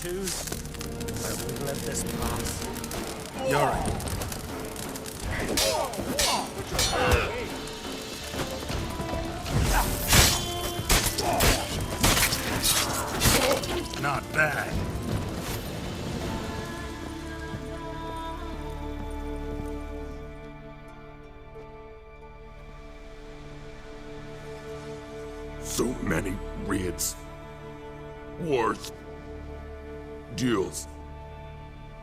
twos. I will let this pass. You're right. Not bad. So many raids, wars, duels,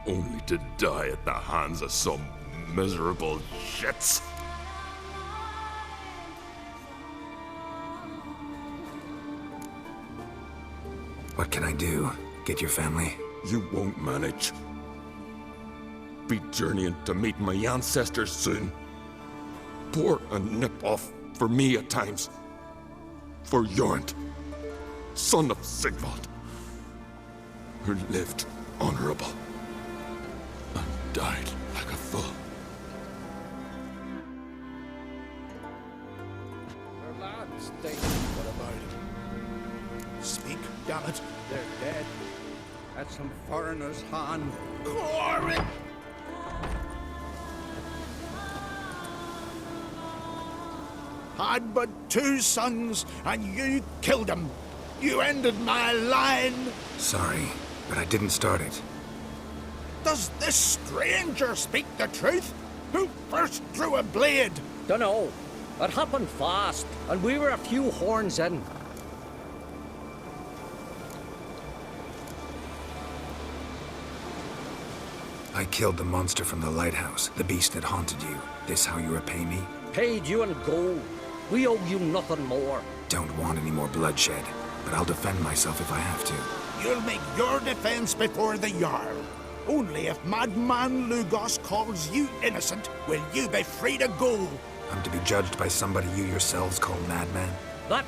only to die at the hands of some miserable shits. What can I do? Get your family? You won't manage. Be journeying to meet my ancestors soon. Pour a nip off for me at times. For Jornt, son of Sigvald, who lived honorable and died like a fool. Their lads, what about it? Speak, damn it. They're dead. At some foreigner's hand. Glory! Had but 2 sons, and you killed them. You ended my line. Sorry, but I didn't start it. Does this stranger speak the truth? Who first drew a blade? Dunno. It happened fast, and we were a few horns in. I killed the monster from the lighthouse, the beast that haunted you. This how you repay me? Paid you in gold. We owe you nothing more. Don't want any more bloodshed, but I'll defend myself if I have to. You'll make your defense before the Jarl. Only if Madman Lugos calls you innocent will you be free to go. I'm to be judged by somebody you yourselves call madman? That,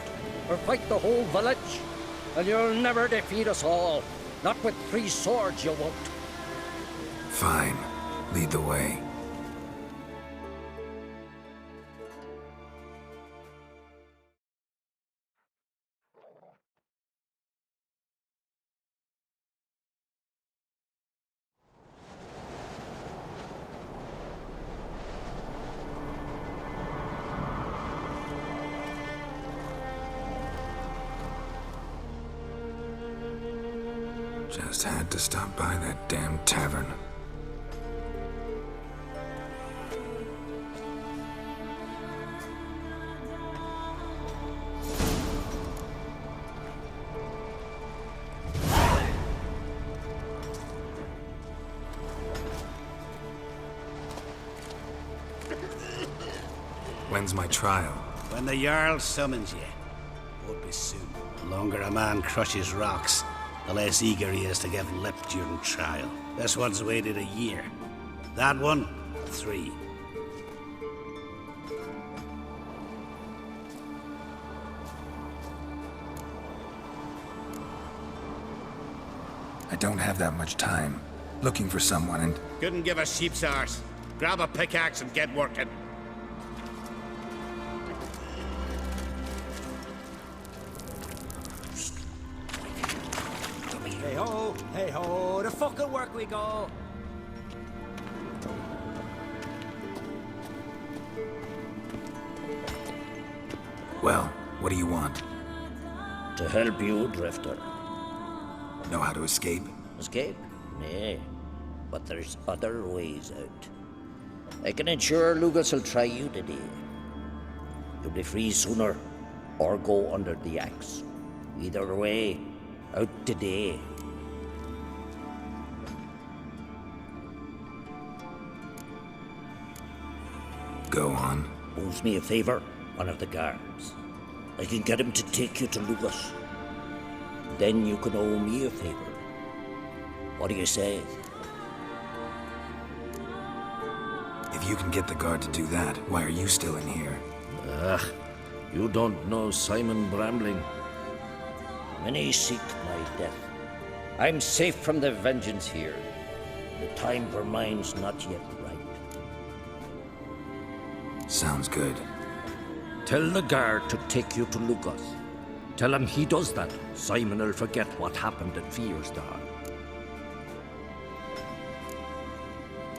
or fight the whole village, and you'll never defeat us all. Not with 3 swords, you won't. Fine. Lead the way. Just had to stop by that damn tavern. When's my trial? When the Jarl summons you. Won't be soon. The longer a man crushes rocks, the less eager he is to give lip during trial. This one's waited a year. That one, 3. I don't have that much time. Looking for someone and... Couldn't give a sheep's arse. Grab a pickaxe and get working. Hey ho, the fucking work we go. Well, what do you want? To help you, Drifter. Know how to escape? Escape? Nay. But there's other ways out. I can ensure Lugas will try you today. You'll be free sooner, or go under the axe. Either way, out today. Go on. Owes me a favor, one of the guards. I can get him to take you to Lugas. Then you can owe me a favor. What do you say? If you can get the guard to do that, why are you still in here? You don't know Simon Brambling. Many seek my death. I'm safe from the vengeance here. The time for mine's not yet ripe. Sounds good. Tell the guard to take you to Lugas. Tell him he does that, Simon will forget what happened at Fiersdal.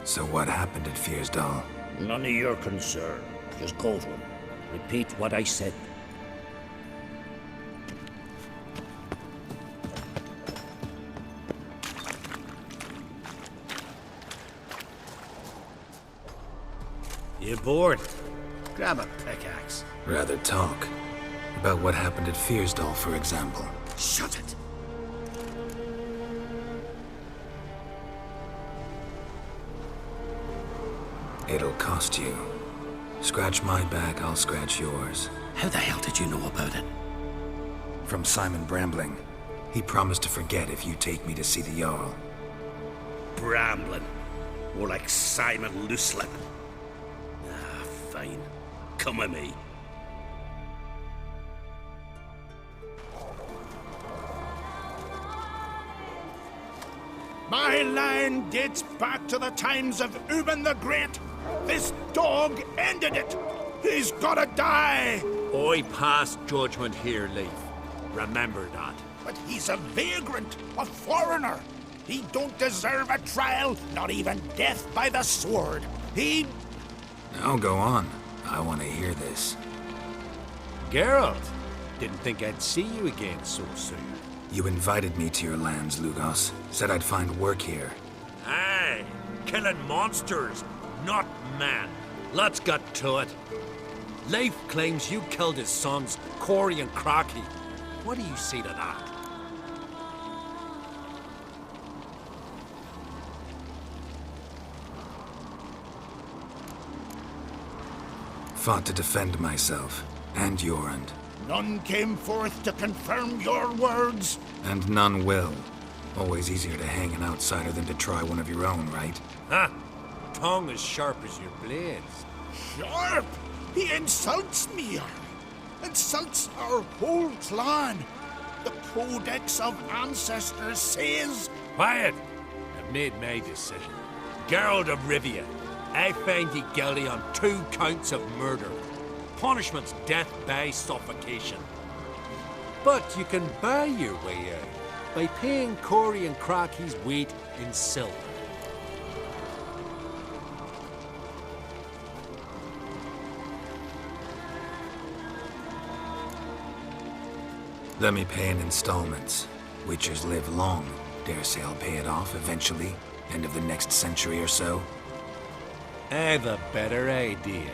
So what happened at Fiersdal? None of your concern. Just go to him. Repeat what I said. You bored? Grab a pickaxe. Rather talk. About what happened at Fiersdal, for example. Shut it. It'll cost you. Scratch my back, I'll scratch yours. How the hell did you know about it? From Simon Brambling. He promised to forget if you take me to see the Jarl. Brambling. More like Simon Looselip. Ah, fine. Come with me. My line dates back to the times of Ubin the Great. This dog ended it. He's gotta die. I pass judgment here, Leif. Remember that. But he's a vagrant, a foreigner. He don't deserve a trial, not even death by the sword. He... Now go on. I want to hear this. Geralt, didn't think I'd see you again so soon. You invited me to your lands, Lugos. Said I'd find work here. Aye, killing monsters, not men. Let's get to it. Leif claims you killed his sons, Corey and Crocky. What do you say to that? Fought to defend myself, and Jorund. None came forth to confirm your words. And none will. Always easier to hang an outsider than to try one of your own, right? Huh? Tongue as sharp as your blades. Sharp! He insults me. Insults our whole clan. The Codex of Ancestors says... Quiet! I've made my decision. Geralt of Rivia, I find you guilty on 2 counts of murder. Punishment's death by suffocation. But you can buy your way out by paying Corey and Crocky's weight in silver. Let me pay in installments. Witchers live long. Dare say I'll pay it off eventually. End of the next century or so. I've a better idea.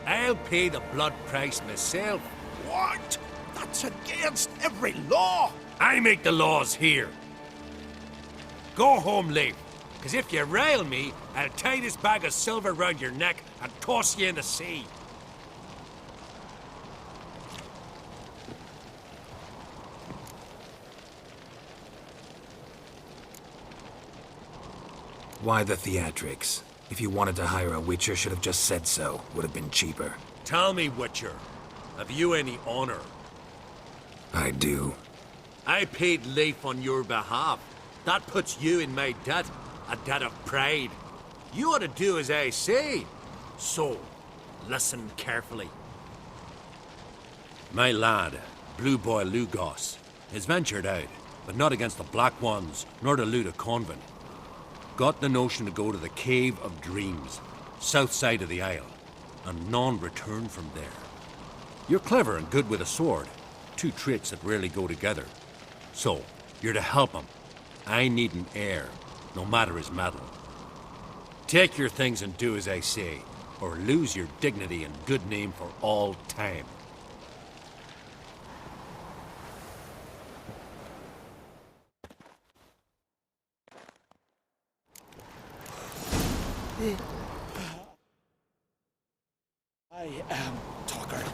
I'll pay the blood price myself. What? That's against every law. I make the laws here. Go home, Leif, because if you rile me, I'll tie this bag of silver round your neck and toss you in the sea. Why the theatrics? If you wanted to hire a Witcher, should have just said so. Would have been cheaper. Tell me, Witcher, have you any honor? I do. I paid Leif on your behalf. That puts you in my debt, a debt of pride. You ought to do as I say. So, listen carefully. My lad, Blue Boy Lugos, has ventured out, but not against the Black Ones, nor to loot a convent. Got the notion to go to the Cave of Dreams, south side of the Isle, and none return from there. You're clever and good with a sword, 2 traits that rarely go together. So, you're to help him. I need an heir, no matter his metal. Take your things and do as I say, or lose your dignity and good name for all time. I am Talker.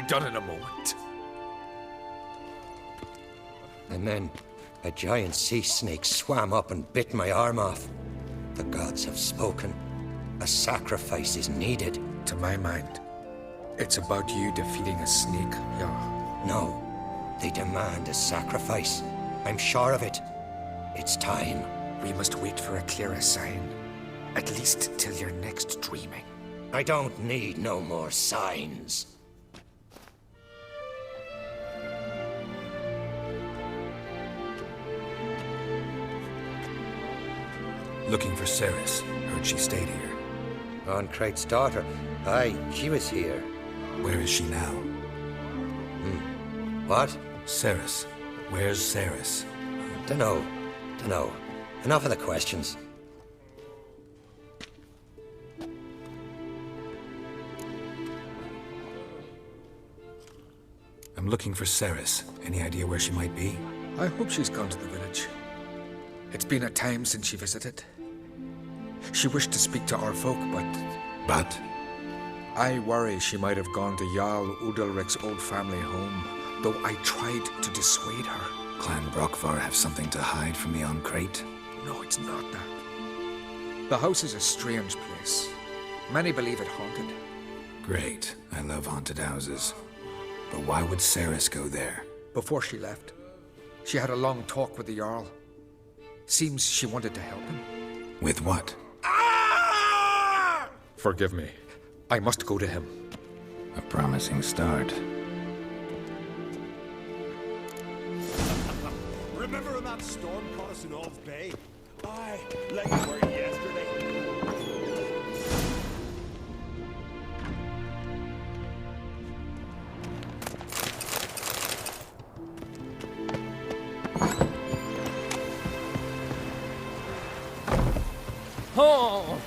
done in a moment. And then a giant sea snake swam up and bit my arm off. The gods have spoken. A sacrifice is needed. To my mind, it's about you defeating a snake, yeah. No, they demand a sacrifice. I'm sure of it. It's time. We must wait for a clearer sign. At least till your next dreaming. I don't need no more signs. Looking for Ceres. Heard she stayed here. Ron Crate's daughter. Aye, she was here. Where is she now? What? Ceres. Where's Ceres? Dunno. Enough of the questions. I'm looking for Ceres. Any idea where she might be? I hope she's gone to the village. It's been a time since she visited. She wished to speak to our folk, but... I worry she might have gone to Jarl Udalric's old family home, though I tried to dissuade her. Clan Brockvar have something to hide from the Crate? No, it's not that. The house is a strange place. Many believe it haunted. Great. I love haunted houses. But why would Ceres go there? Before she left, she had a long talk with the Jarl. Seems she wanted to help him. With what? Forgive me. I must go to him. A promising start. Remember when that storm caught us in Old Bay? Aye, like it were yesterday. Oh!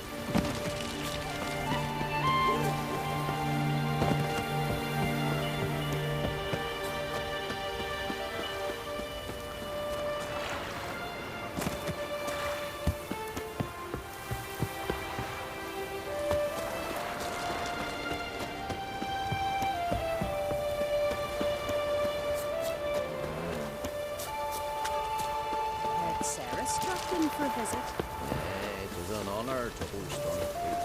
Had Sarah struck in for a visit? It was an honor to host on the plate.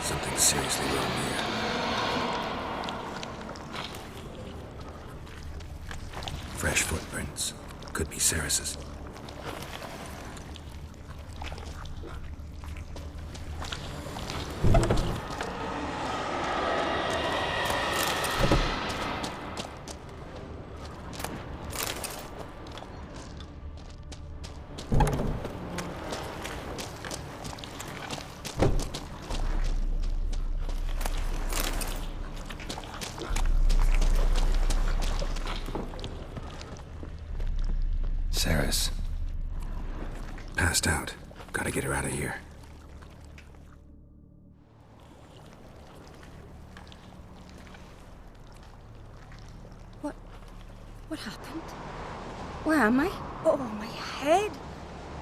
Something seriously wrong here. Fresh footprints. Could be Ceres's. Ceres. Passed out. Gotta get her out of here. What happened? Where am I? Oh, my head.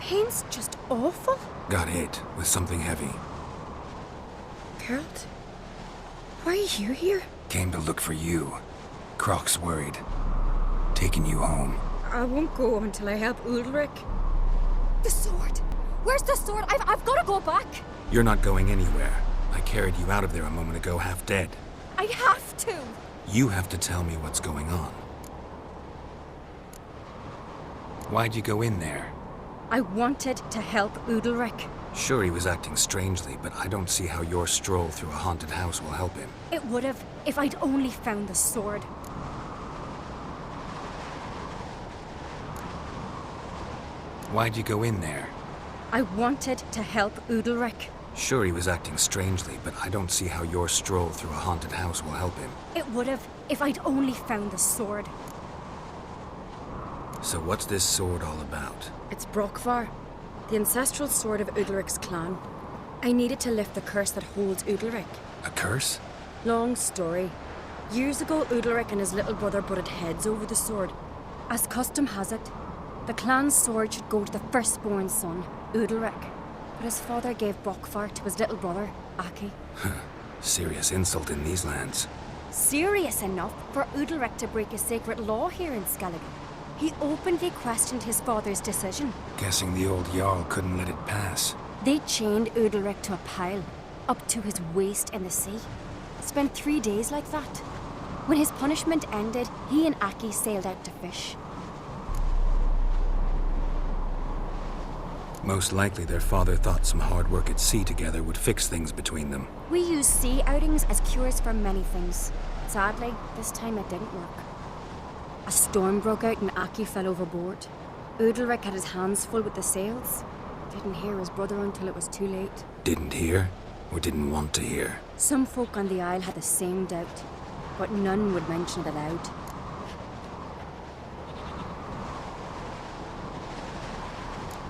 Pain's just awful. Got hit with something heavy. Geralt? Why are you here? Came to look for you. Croc's worried. Taking you home. I won't go until I help Ulrich. The sword! Where's the sword? I've got to go back! You're not going anywhere. I carried you out of there a moment ago half dead. I have to! You have to tell me what's going on. Why'd you go in there? I wanted to help Udalric. Sure, he was acting strangely, but I don't see how your stroll through a haunted house will help him. It would have if I'd only found the sword. Why'd you go in there? I wanted to help Udalric. Sure, he was acting strangely, but I don't see how your stroll through a haunted house will help him. It would have if I'd only found the sword. So what's this sword all about? It's Brokvar, the ancestral sword of Udalric's clan. I needed to lift the curse that holds Udalric. A curse? Long story. Years ago, Udalric and his little brother butted heads over the sword. As custom has it, the clan's sword should go to the firstborn son, Udalric. But his father gave Brokvar to his little brother, Aki. Serious insult in these lands. Serious enough for Udalric to break a sacred law here in Skellige. He openly questioned his father's decision. Guessing the old Jarl couldn't let it pass. They chained Udalric to a pile, up to his waist in the sea. Spent 3 days like that. When his punishment ended, he and Aki sailed out to fish. Most likely their father thought some hard work at sea together would fix things between them. We use sea outings as cures for many things. Sadly, this time it didn't work. A storm broke out and Aki fell overboard. Udalric had his hands full with the sails. Didn't hear his brother until it was too late. Didn't hear? Or didn't want to hear? Some folk on the Isle had the same doubt, but none would mention it aloud.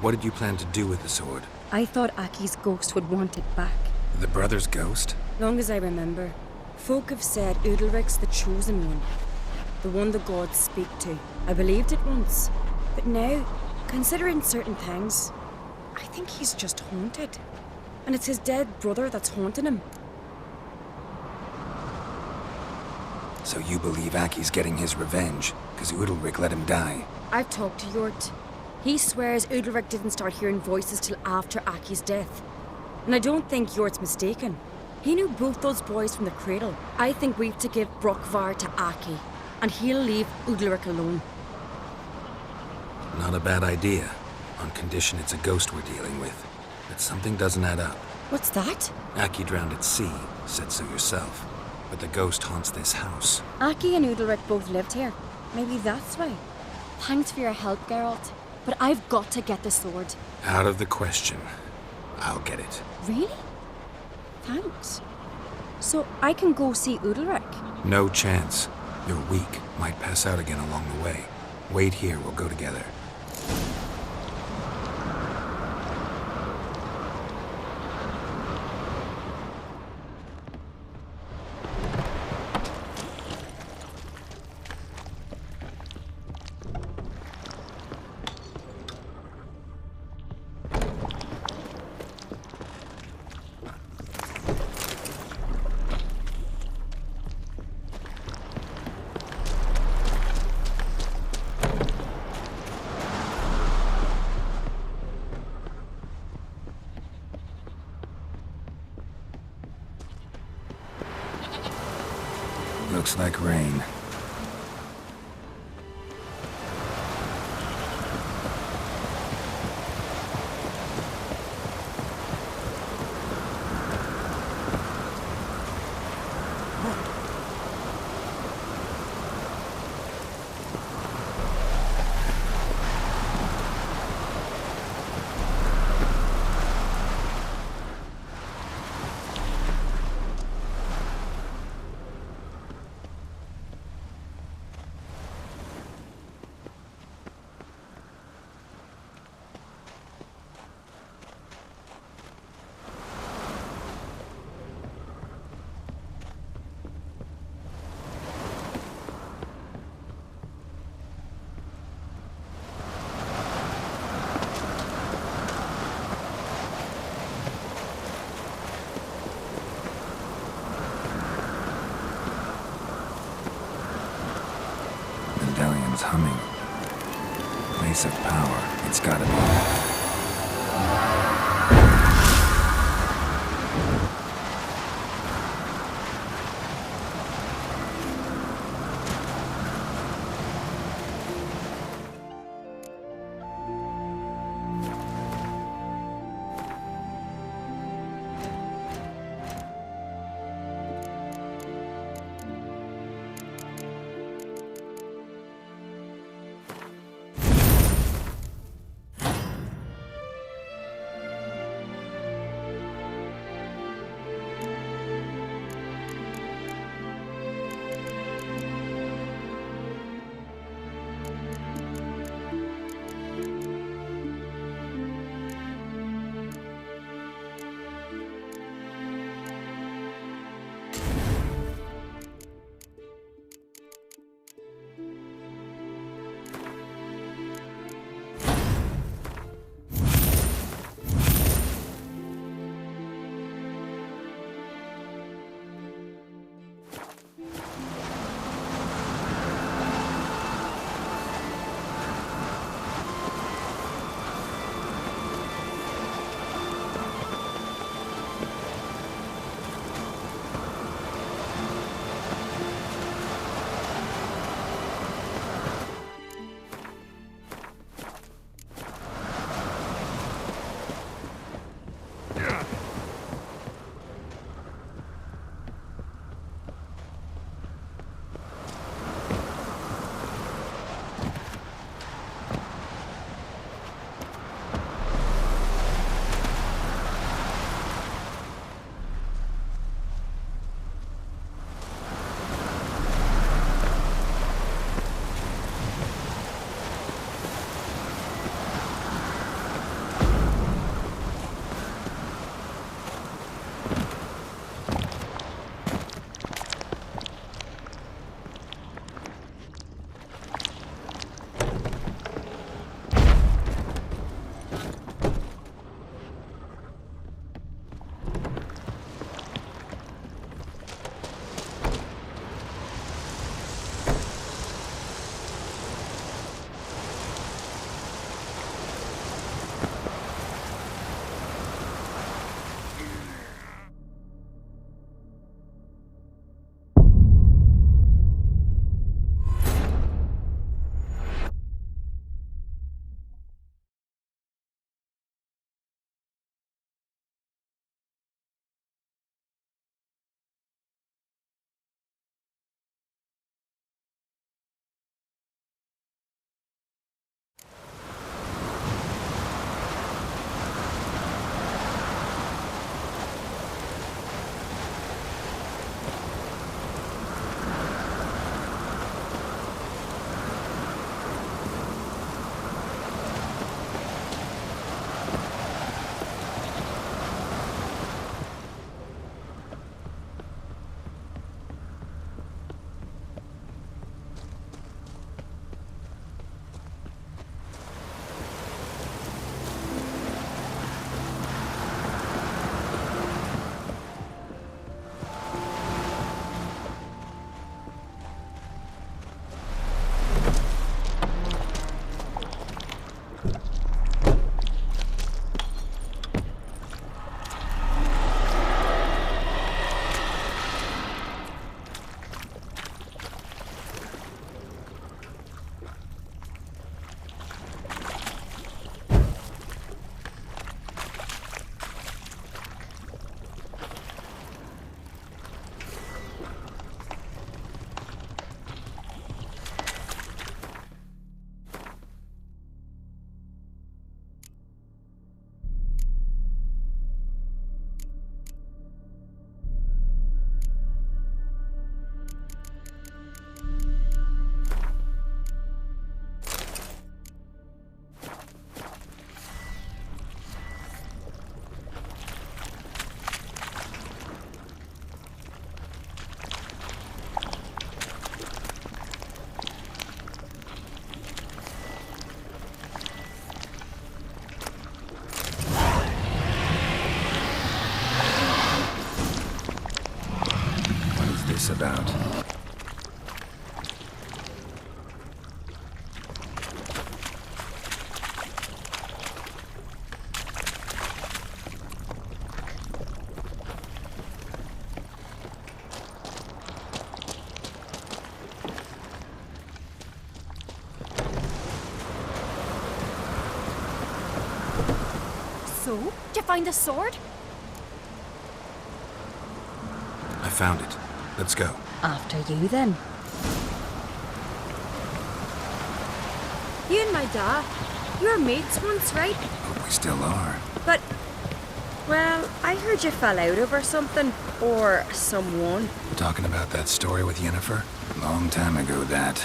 What did you plan to do with the sword? I thought Aki's ghost would want it back. The brother's ghost? Long as I remember, folk have said Udalric's the chosen one. The one the gods speak to. I believed it once. But now, considering certain things, I think he's just haunted. And it's his dead brother that's haunting him. So you believe Aki's getting his revenge, because Udalric let him die? I've talked to Yort. He swears Udalric didn't start hearing voices till after Aki's death. And I don't think Yort's mistaken. He knew both those boys from the cradle. I think we've to give Brokvar to Aki, and he'll leave Udalric alone. Not a bad idea, on condition it's a ghost we're dealing with. But something doesn't add up. What's that? Aki drowned at sea, said so yourself. But the ghost haunts this house. Aki and Udalric both lived here. Maybe that's why. Thanks for your help, Geralt. But I've got to get the sword. Out of the question. I'll get it. Really? Thanks. So I can go see Udalric? No chance. You're weak. Might pass out again along the way. Wait here, we'll go together. Looks like rain. Medallion's humming. Place of power. It's gotta be. about. So, did you find the sword? I found it. Let's go. After you, then. You and my dad, you were mates once, right? Hope we still are. But, well, I heard you fell out over something. Or someone. Talking about that story with Yennefer? Long time ago, that.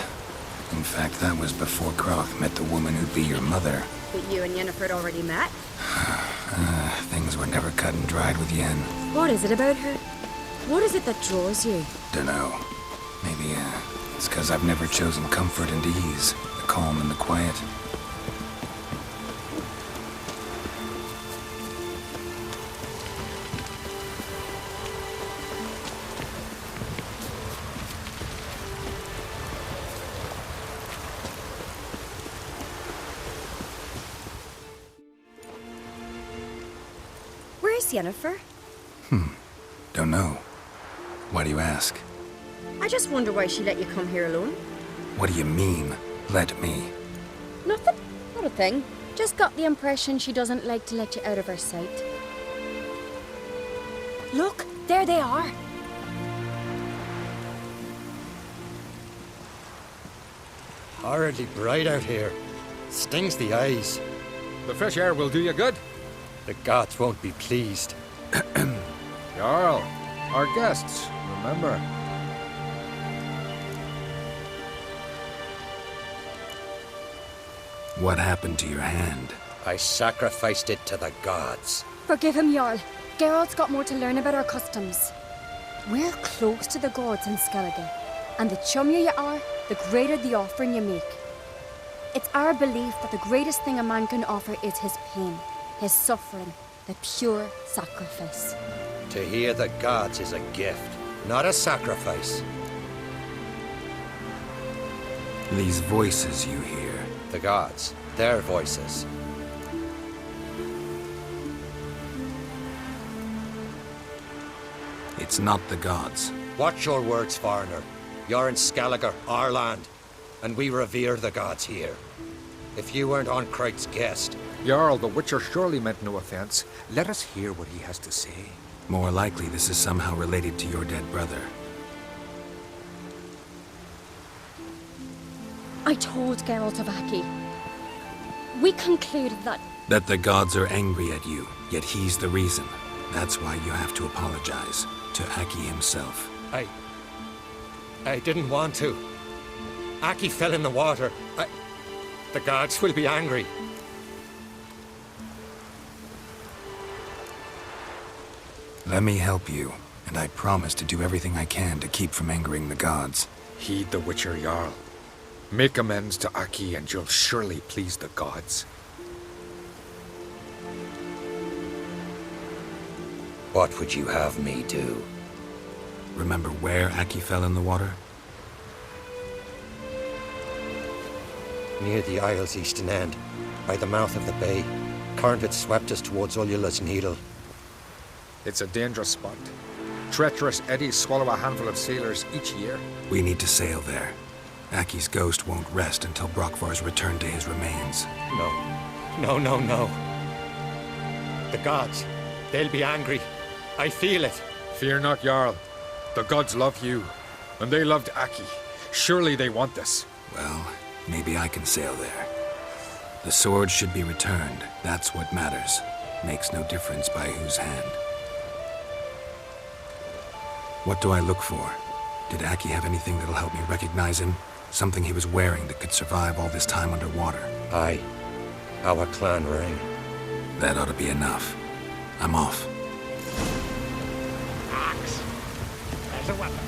In fact, that was before Croc met the woman who'd be your mother. But you and Yennefer had already met? Things were never cut and dried with Yen. What is it about her? What is it that draws you? Dunno. Maybe, it's because I've never chosen comfort and ease. The calm and the quiet. Where's Yennefer? Don't know. Why do you ask? I just wonder why she let you come here alone. What do you mean, let me? Nothing. Not a thing. Just got the impression she doesn't like to let you out of her sight. Look, there they are. Horridly bright out here. Stings the eyes. The fresh air will do you good. The gods won't be pleased. Jarl, our guests, remember. What happened to your hand? I sacrificed it to the gods. Forgive him, Jarl. Geralt's got more to learn about our customs. We're close to the gods in Skellige, and the chummier you are, the greater the offering you make. It's our belief that the greatest thing a man can offer is his pain, his suffering, the pure sacrifice. To hear the gods is a gift, not a sacrifice. These voices you hear. The gods, their voices. It's not the gods. Watch your words, foreigner. You're in Skellige, our land, and we revere the gods here. If you weren't on Cright's guest... Jarl, the Witcher surely meant no offense. Let us hear what he has to say. More likely this is somehow related to your dead brother. I told Geralt of Aki. We concluded that... That the gods are angry at you, yet he's the reason. That's why you have to apologize to Aki himself. I didn't want to. Aki fell in the water. The gods will be angry. Let me help you, and I promise to do everything I can to keep from angering the gods. Heed the Witcher Jarl. Make amends to Aki and you'll surely please the gods. What would you have me do? Remember where Aki fell in the water? Near the Isle's eastern end, by the mouth of the bay. Current had swept us towards Ullula's Needle. It's a dangerous spot. Treacherous eddies swallow a handful of sailors each year. We need to sail there. Aki's ghost won't rest until Brokvar's returned to his remains. No. The gods, they'll be angry. I feel it. Fear not, Jarl. The gods love you, and they loved Aki. Surely they want this. Well, maybe I can sail there. The sword should be returned. That's what matters. Makes no difference by whose hand. What do I look for? Did Aki have anything that'll help me recognize him? Something he was wearing that could survive all this time underwater? Aye. Our clan ring. That ought to be enough. I'm off. Axe. There's a weapon.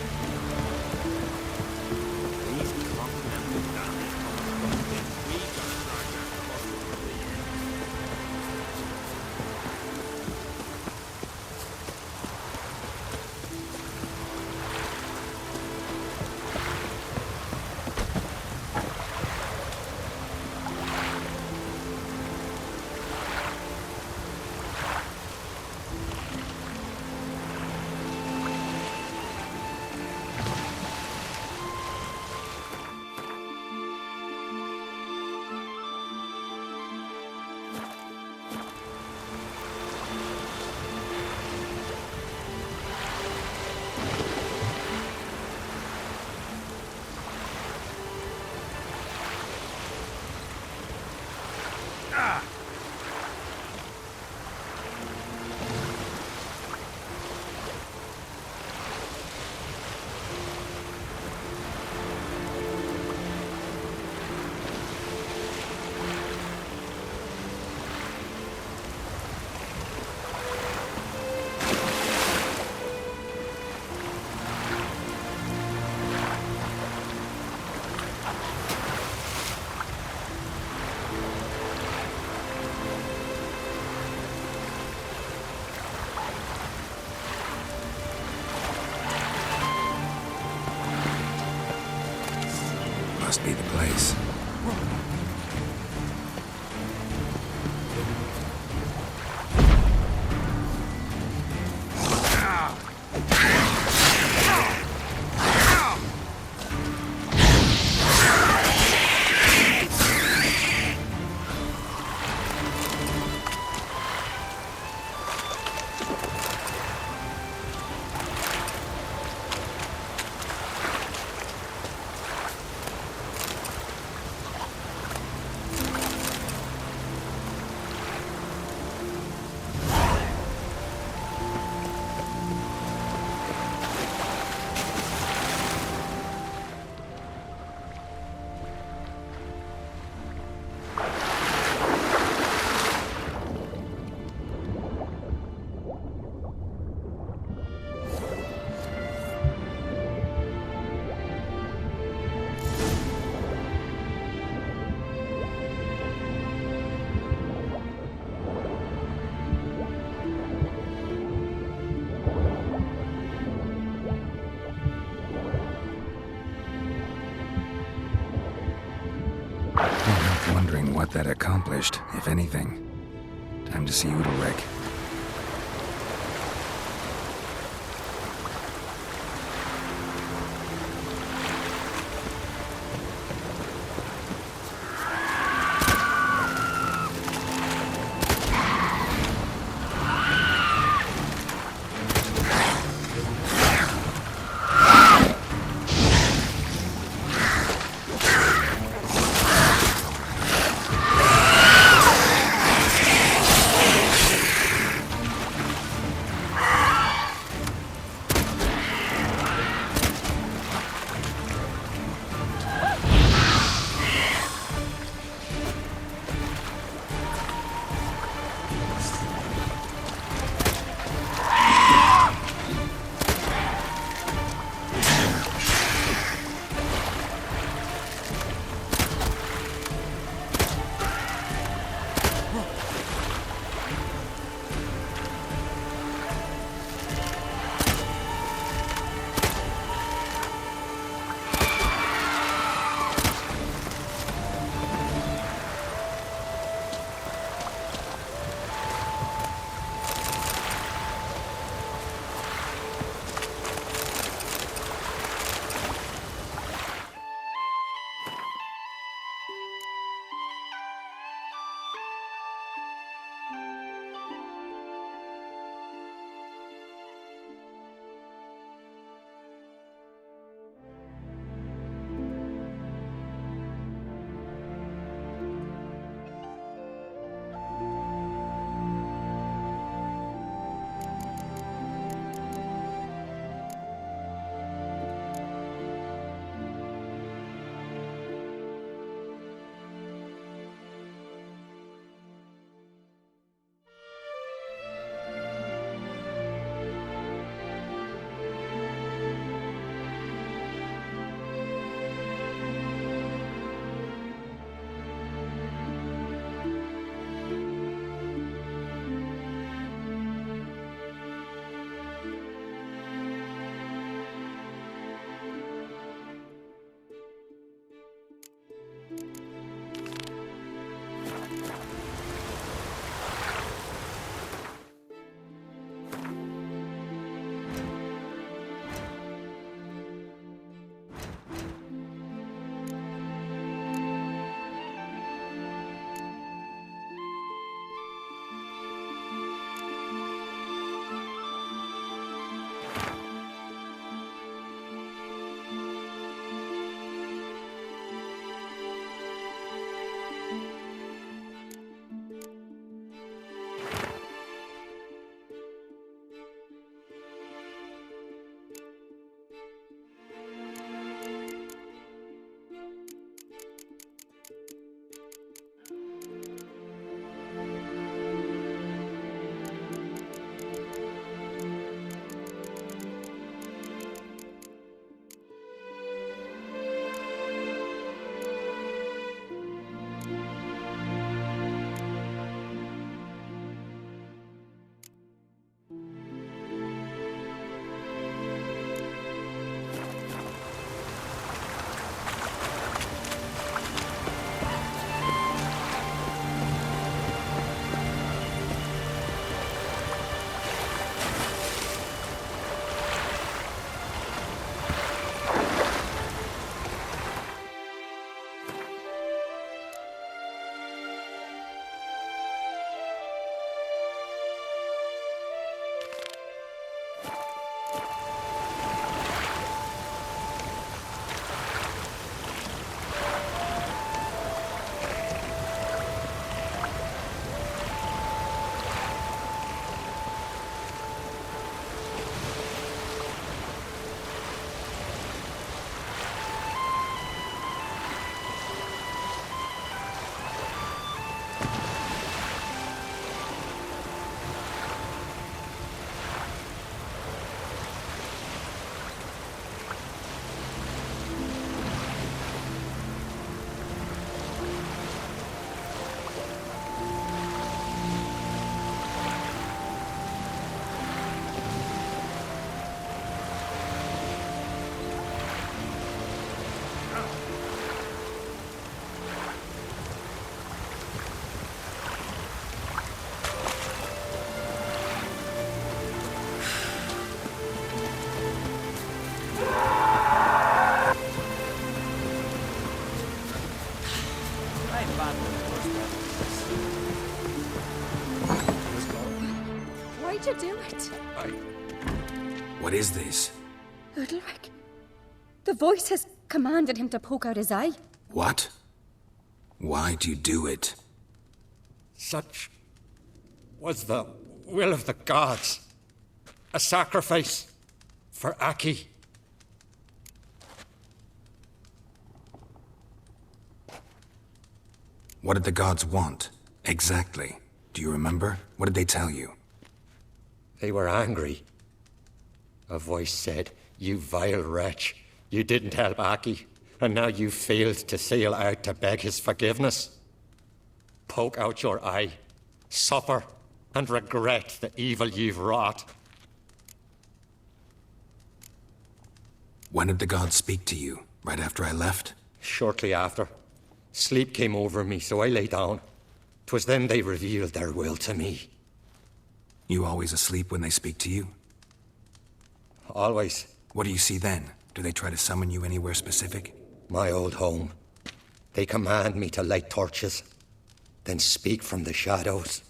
These continental damage come from we got larger over the years. Must be the place. Wondering what that accomplished, if anything. Time to see Udalric. did you do it? What is this? Udalric. The voice has commanded him to poke out his eye. What? Why do you do it? Such was the will of the gods. A sacrifice for Aki. What did the gods want? Exactly. Do you remember? What did they tell you? They were angry. A voice said, "You vile wretch, you didn't help Aki, and now you failed to sail out to beg his forgiveness. Poke out your eye, suffer, and regret the evil you've wrought." When did the gods speak to you? Right after I left? Shortly after. Sleep came over me, so I lay down. 'Twas then they revealed their will to me. You always asleep when they speak to you? Always. What do you see then? Do they try to summon you anywhere specific? My old home. They command me to light torches, then speak from the shadows.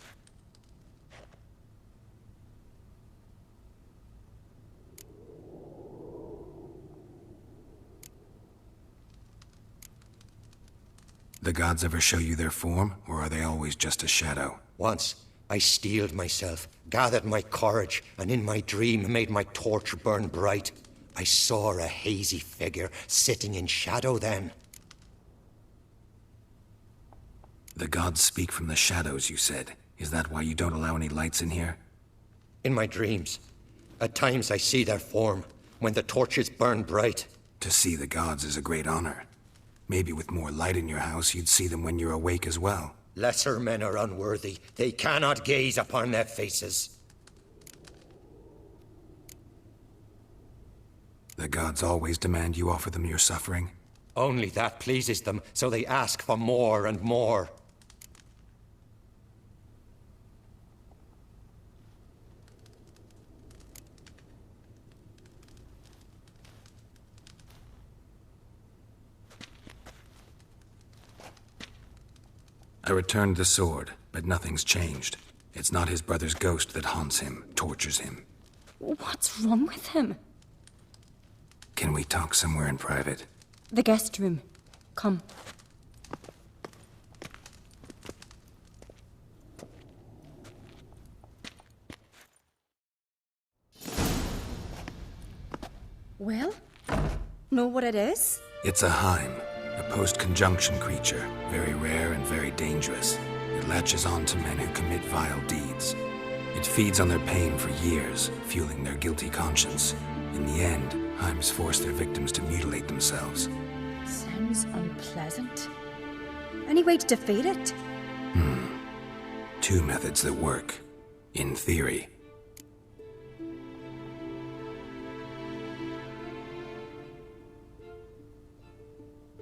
The gods ever show you their form, or are they always just a shadow? Once, I steeled myself, gathered my courage, and in my dream made my torch burn bright. I saw a hazy figure sitting in shadow then. The gods speak from the shadows, you said. Is that why you don't allow any lights in here? In my dreams. At times I see their form, when the torches burn bright. To see the gods is a great honor. Maybe with more light in your house, you'd see them when you're awake as well. Lesser men are unworthy. They cannot gaze upon their faces. The gods always demand you offer them your suffering? Only that pleases them, so they ask for more and more. I returned the sword, but nothing's changed. It's not his brother's ghost that haunts him, tortures him. What's wrong with him? Can we talk somewhere in private? The guest room. Come. Well, know what it is? It's a Heim, a post-conjunction creature, very rare and very dangerous. It latches on to men who commit vile deeds. It feeds on their pain for years, fueling their guilty conscience. In the end, Heims force their victims to mutilate themselves. Sounds unpleasant. Any way to defeat it? Two methods that work. In theory.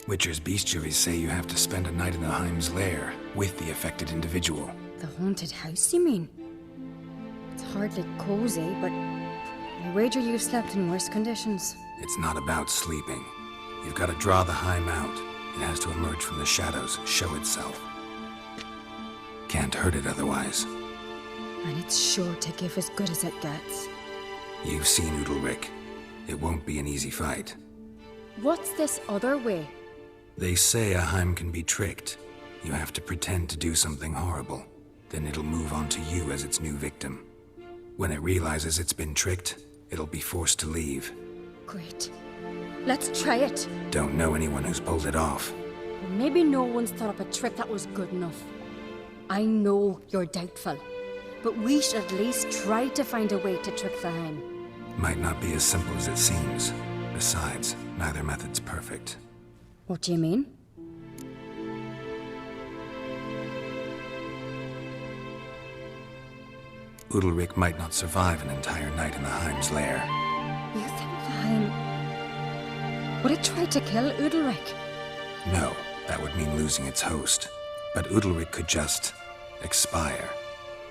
Witcher's bestiaries say you have to spend a night in the Heim's lair with the affected individual. The haunted house, you mean? It's hardly cozy, but I wager you've slept in worse conditions. It's not about sleeping. You've got to draw the Heim out. It has to emerge from the shadows, show itself. Can't hurt it otherwise. And it's sure to give as good as it gets. You've seen Udalric. It won't be an easy fight. What's this other way? They say a Heim can be tricked. You have to pretend to do something horrible. Then it'll move on to you as its new victim. When it realizes it's been tricked, it'll be forced to leave. Great. Let's try it. Don't know anyone who's pulled it off. Well, maybe no one's thought up a trick that was good enough. I know you're doubtful, but we should at least try to find a way to trick the Heim. Might not be as simple as it seems. Besides, neither method's perfect. What do you mean? Udalric might not survive an entire night in the Heim's lair. You think the Heim would it try to kill Udalric? No, that would mean losing its host. But Udalric could just expire.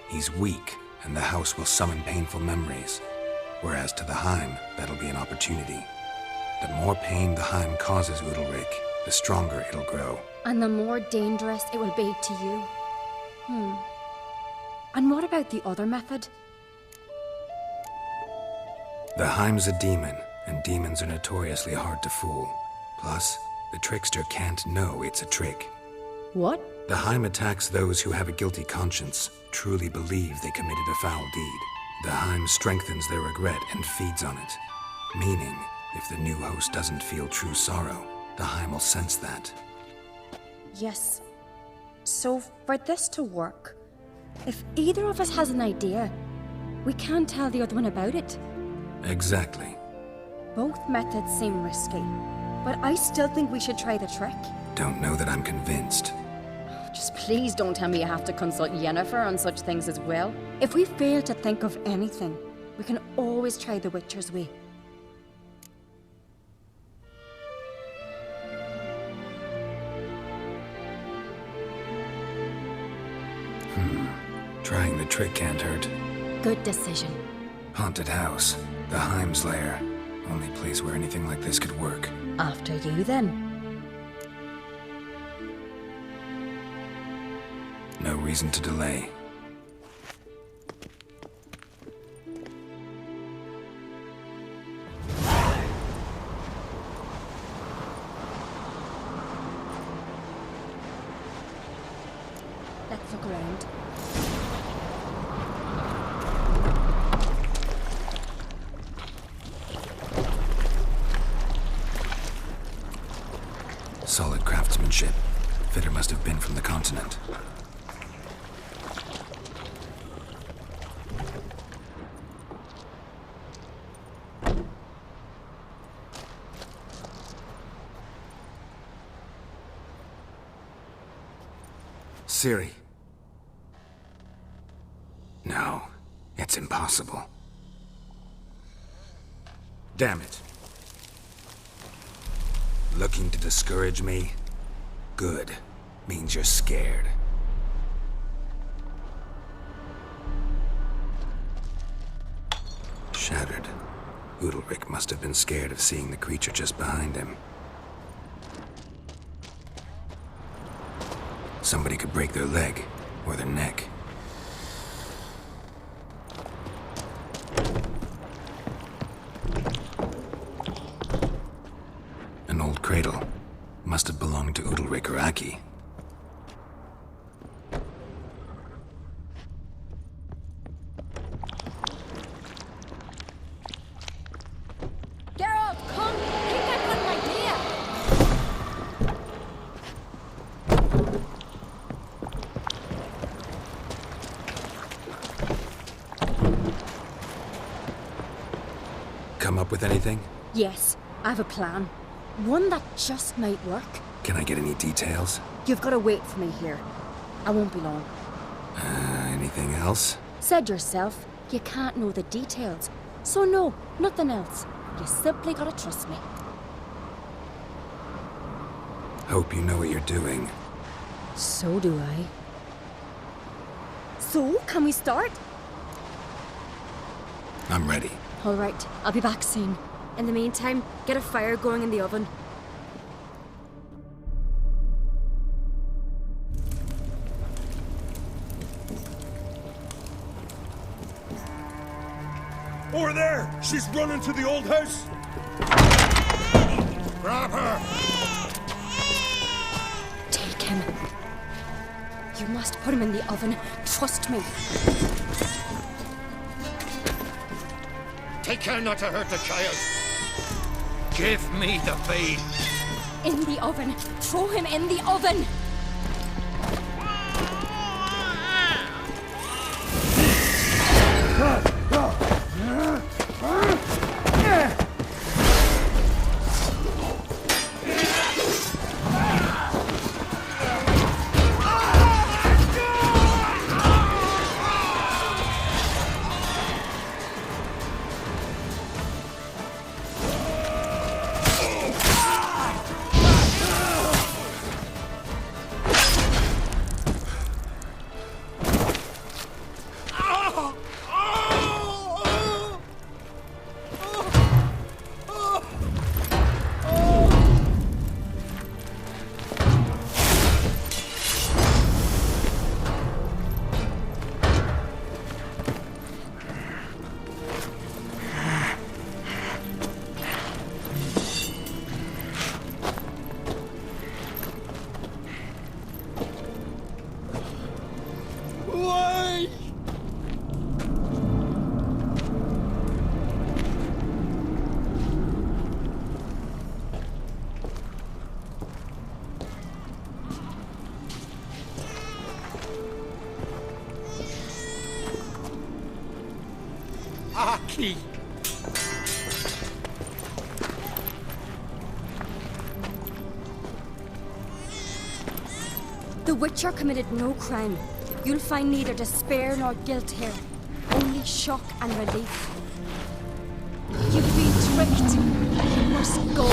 He's weak, and the house will summon painful memories. Whereas to the Heim, that'll be an opportunity. The more pain the Heim causes Udalric, the stronger it'll grow. And the more dangerous it will be to you. And what about the other method? The Heim's a demon, and demons are notoriously hard to fool. Plus, the trickster can't know it's a trick. What? The Heim attacks those who have a guilty conscience, truly believe they committed a foul deed. The Heim strengthens their regret and feeds on it. Meaning, if the new host doesn't feel true sorrow, the Heim will sense that. Yes. So, for this to work, if either of us has an idea, we can't tell the other one about it. Exactly. Both methods seem risky, but I still think we should try the trick. Don't know that I'm convinced. Just please don't tell me you have to consult Yennefer on such things as well. If we fail to think of anything, we can always try the Witcher's way. Trying the trick can't hurt. Good decision. Haunted house. The Heim's lair. Only place where anything like this could work. After you, then. No reason to delay. Let's look around. Solid craftsmanship. Fitter must have been from the continent. Ciri. No, it's impossible. Damn it. Looking to discourage me? Good. Means you're scared. Shattered. Udalric must have been scared of seeing the creature just behind him. Somebody could break their leg, or their neck. An old cradle. Must have belonged to Udalric or Aki. Geralt, come! I think I've got an idea! Come up with anything? Yes, I have a plan. One that just might work. Can I get any details? You've got to wait for me here. I won't be long. Anything else? Said yourself, you can't know the details. So no, nothing else. You simply gotta trust me. Hope you know what you're doing. So do I. So, can we start? I'm ready. All right, I'll be back soon. In the meantime, get a fire going in the oven. Over there! She's running to the old house! Grab her! Take him. You must put him in the oven. Trust me. Take care not to hurt the child. Give me the babe. In the oven. Throw him in the oven. Aki! The Witcher committed no crime. You'll find neither despair nor guilt here. Only shock and relief. You've been tricked. You must go.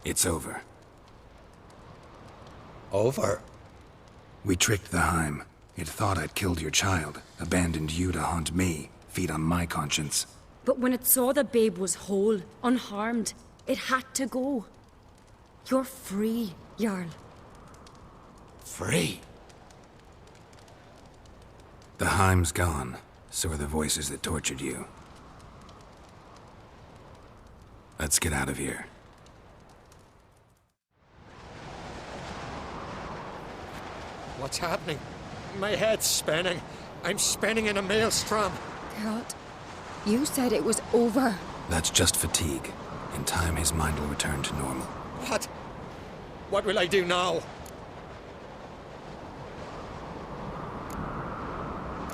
It's over. Over? We tricked the Heim. It thought I'd killed your child, abandoned you to haunt me, feed on my conscience. But when it saw the babe was whole, unharmed, it had to go. You're free, Jarl. Free? The Heim's gone, so are the voices that tortured you. Let's get out of here. What's happening? My head's spinning. I'm spinning in a maelstrom. Geralt, you said it was over. That's just fatigue. In time, his mind will return to normal. What? What will I do now?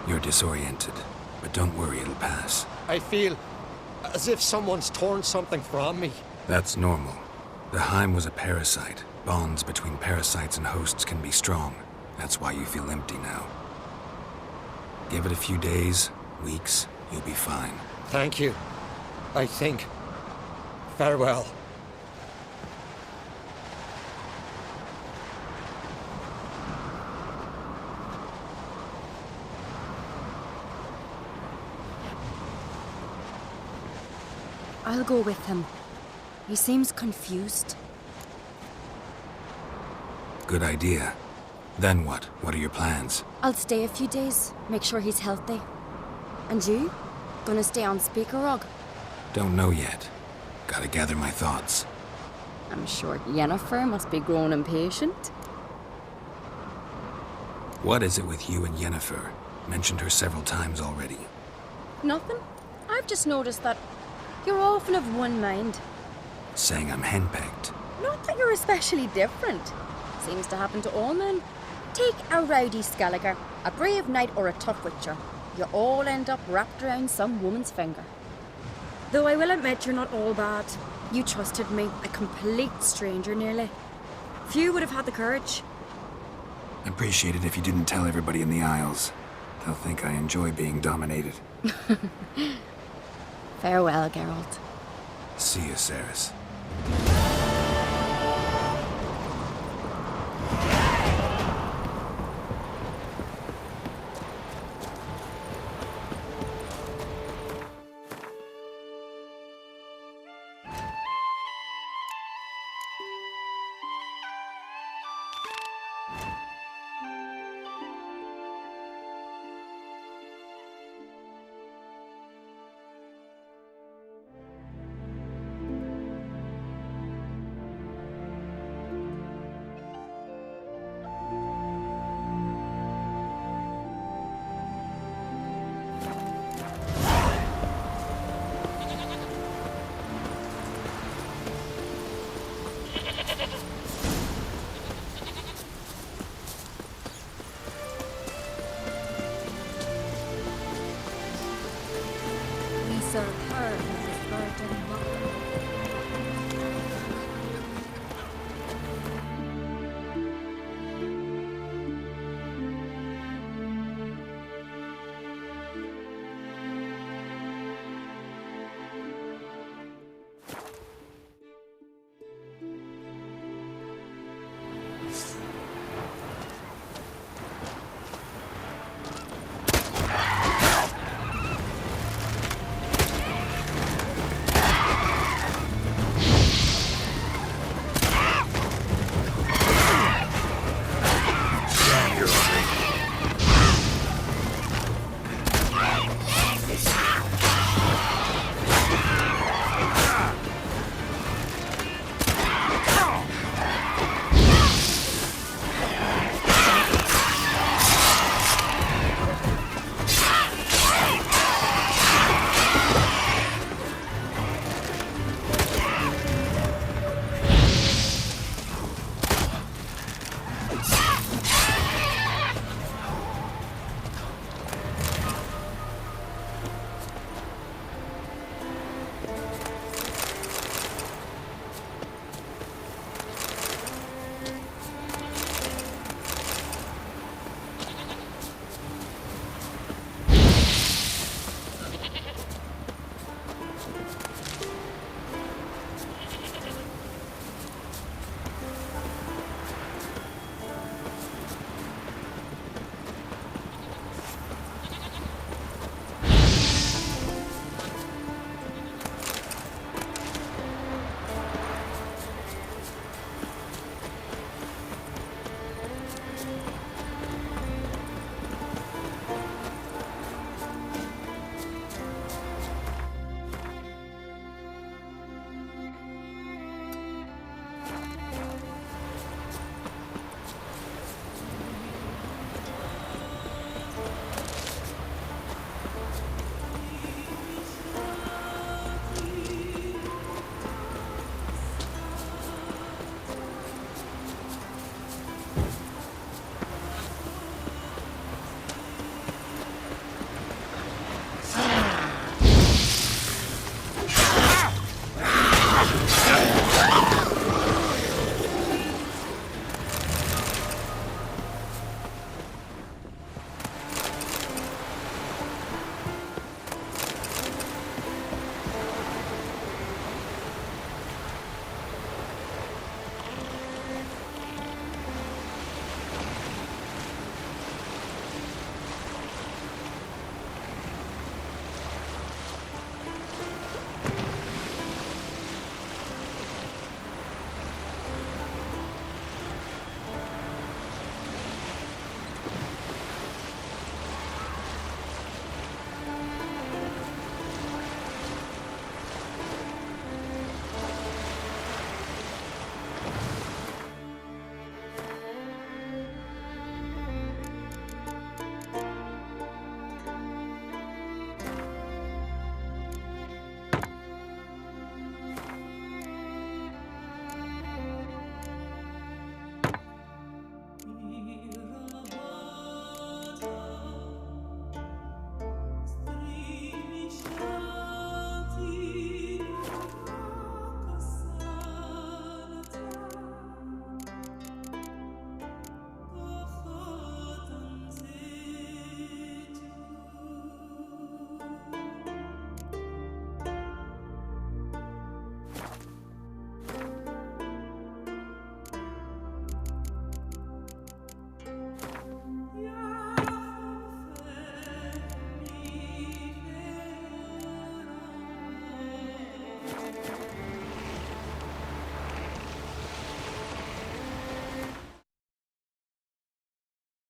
You're disoriented, but don't worry, it'll pass. I feel as if someone's torn something from me. That's normal. The Heim was a parasite. Bonds between parasites and hosts can be strong. That's why you feel empty now. Give it a few days, weeks, you'll be fine. Thank you. I think. Farewell. I'll go with him. He seems confused. Good idea. Then what? What are your plans? I'll stay a few days, make sure he's healthy. And you? Gonna stay on Speaker Rog? Don't know yet. Gotta gather my thoughts. I'm sure Yennefer must be growing impatient. What is it with you and Yennefer? Mentioned her several times already. Nothing. I've just noticed that you're often of one mind. Saying I'm henpecked. Not that you're especially different. Seems to happen to all men. Take a rowdy Skelliger, a brave knight or a tough witcher. You all end up wrapped around some woman's finger. Though I will admit you're not all bad. You trusted me, a complete stranger nearly. Few would have had the courage. I'd appreciate it if you didn't tell everybody in the Isles. They'll think I enjoy being dominated. Farewell, Geralt. See you, Ceres.